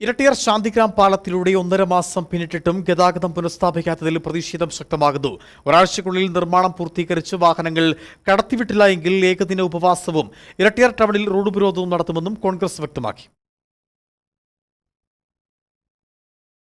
ഇരട്ടിയാർ ശാന്തിഗ്രാം പാലത്തിലൂടെ 1.5 മാസം പിന്നിട്ടിട്ടും ഗതാഗതം പുനഃസ്ഥാപിക്കാത്തതിൽ പ്രതിഷേധം ശക്തമാകുന്നു. ഒരാഴ്ചയ്ക്കുള്ളിൽ നിർമ്മാണം പൂർത്തീകരിച്ച് വാഹനങ്ങൾ കടത്തിവിട്ടില്ല എങ്കിൽ ഏകദിന ഉപവാസവും ഇരട്ടിയാർ ടൗണിൽ റോഡ് ഉപരോധവും നടത്തുമെന്നും കോൺഗ്രസ് വ്യക്തമാക്കി.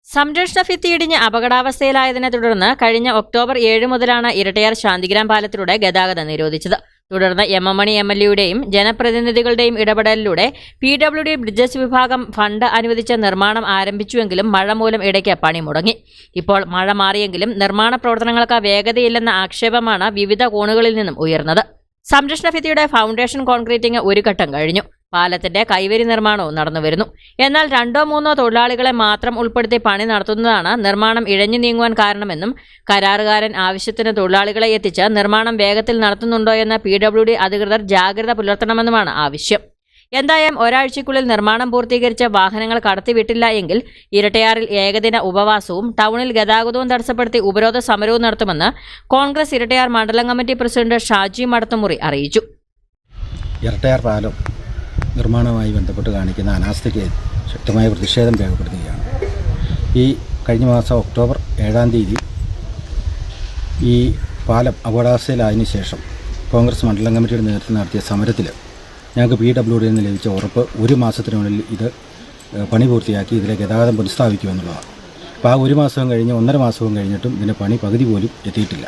സംരക്ഷണ ഭിത്തി ഇടിഞ്ഞ് അപകടാവസ്ഥയിലായതിനെ തുടർന്ന് കഴിഞ്ഞ ഒക്ടോബർ 7 മുതലാണ് ഇരട്ടിയാർ ശാന്തിഗ്രാം പാലത്തിലൂടെ ഗതാഗതം നിരോധിച്ചത്. തുടർന്ന് എം മണി MLAയുടെയും ജനപ്രതിനിധികളുടെയും ഇടപെടലിലൂടെ PWD ബ്രിഡ്ജസ് വിഭാഗം ഫണ്ട് അനുവദിച്ച നിർമ്മാണം ആരംഭിച്ചുവെങ്കിലും മഴ മൂലം ഇടയ്ക്ക് പണി മുടങ്ങി. ഇപ്പോൾ മഴ മാറിയെങ്കിലും നിർമ്മാണ പ്രവർത്തനങ്ങൾക്ക് വേഗതയില്ലെന്ന ആക്ഷേപമാണ് വിവിധ കോണുകളിൽ നിന്നും ഉയർന്നത്. സംരക്ഷണ ഭിത്തിയുടെ ഫൗണ്ടേഷൻ കോൺക്രീറ്റിംഗ് ഒരു ഘട്ടം കഴിഞ്ഞു. പാലത്തിന്റെ കൈവരി നിർമ്മാണവും നടന്നുവരുന്നു. എന്നാൽ 2-3 തൊഴിലാളികളെ മാത്രം ഉൾപ്പെടുത്തി പണി നടത്തുന്നതാണ് നിർമ്മാണം ഇഴഞ്ഞു നീങ്ങുവാൻ കാരണമെന്നും കരാറുകാരൻ ആവശ്യത്തിന് തൊഴിലാളികളെ എത്തിച്ച് നിർമ്മാണം വേഗത്തിൽ നടത്തുന്നുണ്ടോ എന്ന് PWD അധികൃതർ ജാഗ്രത പുലർത്തണമെന്നുമാണ് ആവശ്യം. എന്തായാലും ഒരാഴ്ചയ്ക്കുള്ളിൽ നിർമ്മാണം പൂർത്തീകരിച്ച വാഹനങ്ങൾ കടത്തിവിട്ടില്ല എങ്കിൽ ഇരട്ടയാറിൽ ഏകദിന ഉപവാസവും ടൗണിൽ ഗതാഗതവും തടസ്സപ്പെടുത്തി ഉപരോധ സമരവും നടത്തുമെന്ന് കോൺഗ്രസ് ഇരട്ടയാർ മണ്ഡലം കമ്മിറ്റി പ്രസിഡന്റ് ഷാജി മടത്തുമുറി അറിയിച്ചു. ഇരട്ടയാർ പാലം നിർമ്മാണവുമായി ബന്ധപ്പെട്ട് കാണിക്കുന്ന അനാസ്ഥയ്ക്ക് ശക്തമായ പ്രതിഷേധം രേഖപ്പെടുത്തുകയാണ്. ഈ കഴിഞ്ഞ മാസം ഒക്ടോബർ 7-ാം തീയതി ഈ പാലം അപകടാവസ്ഥയിലായതിനു ശേഷം കോൺഗ്രസ് മണ്ഡലം കമ്മിറ്റിയുടെ നേതൃത്വം നടത്തിയ സമരത്തിൽ ഞങ്ങൾക്ക് PWDയിൽ നിന്ന് ലഭിച്ച ഉറപ്പ് 1 മാസത്തിനുള്ളിൽ ഇത് പണി പൂർത്തിയാക്കി ഇതിലെ ഗതാഗതം പുനഃസ്ഥാപിക്കുമെന്നുള്ളതാണ്. അപ്പോൾ ആ 1 മാസവും കഴിഞ്ഞ് 1.5 മാസവും കഴിഞ്ഞിട്ടും ഇതിൻ്റെ പണി പകുതി പോലും എത്തിയിട്ടില്ല.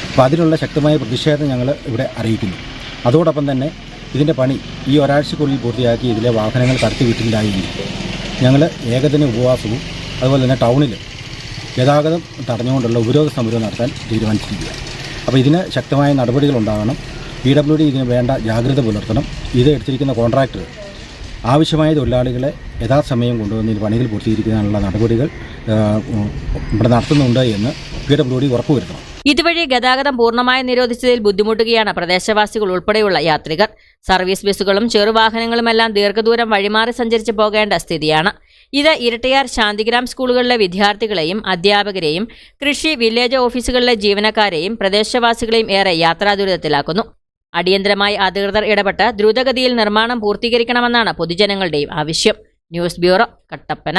അപ്പോൾ അതിനുള്ള ശക്തമായ പ്രതിഷേധം ഞങ്ങൾ ഇവിടെ അറിയിക്കുന്നു. അതോടൊപ്പം തന്നെ ഇതിൻ്റെ പണി ഈ ഒരാഴ്ചക്കുള്ളിൽ പൂർത്തിയാക്കി ഇതിലെ വാഹനങ്ങൾ കടത്തിവിട്ടില്ലായെങ്കിൽ ഞങ്ങൾ ഏകദിന ഉപവാസവും അതുപോലെ തന്നെ ടൗണിൽ ഗതാഗതം തടഞ്ഞുകൊണ്ടുള്ള ഉപരോധ സമരം നടത്താൻ തീരുമാനിച്ചിരിക്കുകയാണ്. അപ്പോൾ ഇതിന് ശക്തമായ നടപടികൾ ഉണ്ടാകണം. PWD ഇതിന് വേണ്ട ജാഗ്രത പുലർത്തണം. ഇത് എടുത്തിരിക്കുന്ന കോൺട്രാക്ടർ ആവശ്യമായ തൊഴിലാളികളെ യഥാസമയം കൊണ്ടുവന്ന് ഈ പണികൾ പൂർത്തീകരിക്കാനുള്ള നടപടികൾ ഇവിടെ നടത്തുന്നുണ്ട് എന്ന് PWD ഉറപ്പുവരുത്തണം. ഇതുവഴി ഗതാഗതം പൂർണ്ണമായി നിരോധിച്ചതിൽ ബുദ്ധിമുട്ടുകയാണ് പ്രദേശവാസികൾ ഉൾപ്പെടെയുള്ള യാത്രികർ. സർവീസ് ബസ്സുകളും ചെറുവാഹനങ്ങളുമെല്ലാം ദീർഘദൂരം വഴിമാറി സഞ്ചരിച്ച് പോകേണ്ട സ്ഥിതിയാണ്. ഇത് ഇരട്ടിയാർ ശാന്തിഗ്രാം സ്കൂളുകളിലെ വിദ്യാർത്ഥികളെയും അധ്യാപകരെയും കൃഷി വില്ലേജ് ഓഫീസുകളിലെ ജീവനക്കാരെയും പ്രദേശവാസികളെയും ഏറെ യാത്രാദുരിതത്തിലാക്കുന്നു. അടിയന്തരമായി അധികൃതർ ഇടപെട്ട് ദ്രുതഗതിയിൽ നിർമ്മാണം പൂർത്തീകരിക്കണമെന്നാണ് പൊതുജനങ്ങളുടെയും ആവശ്യം. News bureau, Kattappana.